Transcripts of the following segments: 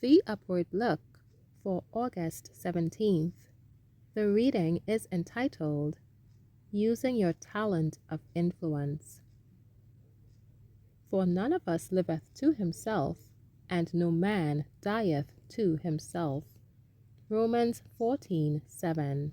The Upward Look for August 17th. The reading is entitled, Using Your Talent of Influence. For none of us liveth to himself, and no man dieth to himself. Romans 14:7.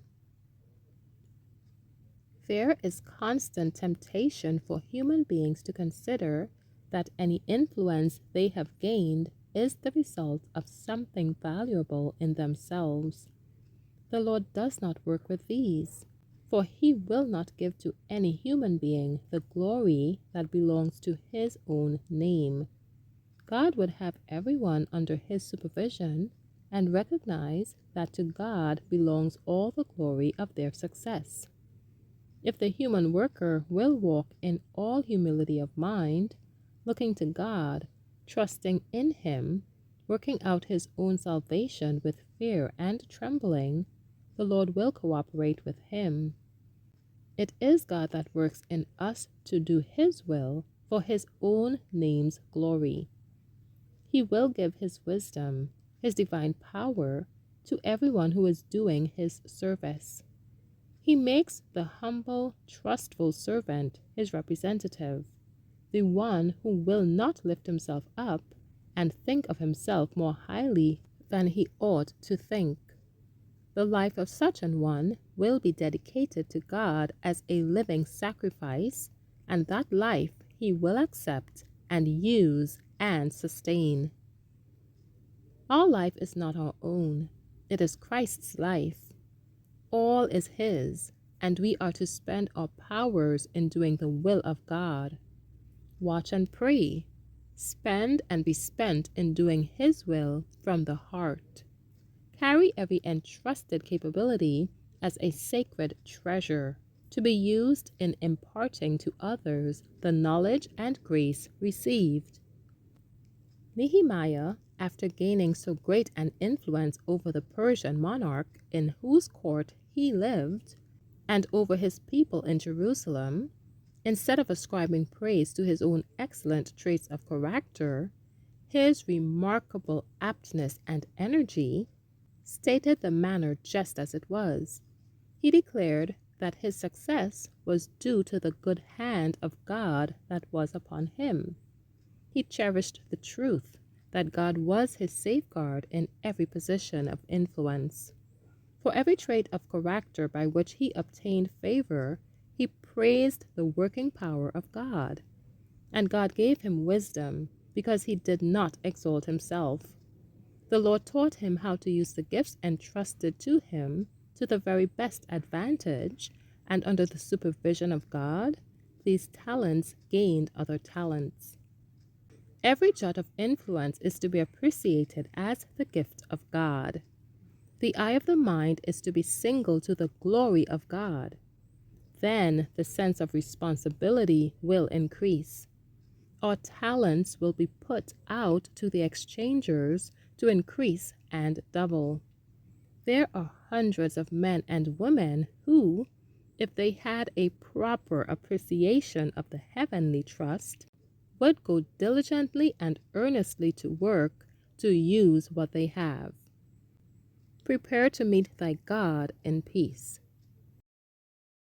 There is constant temptation for human beings to consider that any influence they have gained is the result of something valuable in themselves. The Lord does not work with these, for he will not give to any human being the glory that belongs to his own name. God would have everyone under his supervision and recognize that to God belongs all the glory of their success. If the human worker will walk in all humility of mind, looking to God, trusting in him, working out his own salvation with fear and trembling, the Lord will cooperate with him. It is God that works in us to do his will for his own name's glory. He will give his wisdom, his divine power, to everyone who is doing his service. He makes the humble, trustful servant his representative, the one who will not lift himself up and think of himself more highly than he ought to think. The life of such an one will be dedicated to God as a living sacrifice, and that life he will accept and use and sustain. Our life is not our own. It is Christ's life. All is his, and we are to spend our powers in doing the will of God. Watch and pray. Spend and be spent in doing his will from the heart. Carry every entrusted capability as a sacred treasure, to be used in imparting to others the knowledge and grace received. Nehemiah, after gaining so great an influence over the Persian monarch in whose court he lived, and over his people in Jerusalem, instead of ascribing praise to his own excellent traits of character, his remarkable aptness and energy, stated the matter just as it was. He declared that his success was due to the good hand of God that was upon him. He cherished the truth that God was his safeguard in every position of influence. For every trait of character by which he obtained favor, he praised the working power of God. And God gave him wisdom, because he did not exalt himself. The Lord taught him how to use the gifts entrusted to him to the very best advantage, and under the supervision of God, these talents gained other talents. Every jot of influence is to be appreciated as the gift of God. The eye of the mind is to be single to the glory of God. Then the sense of responsibility will increase. Our talents will be put out to the exchangers to increase and double. There are hundreds of men and women who, if they had a proper appreciation of the heavenly trust, would go diligently and earnestly to work to use what they have. Prepare to meet thy God in peace.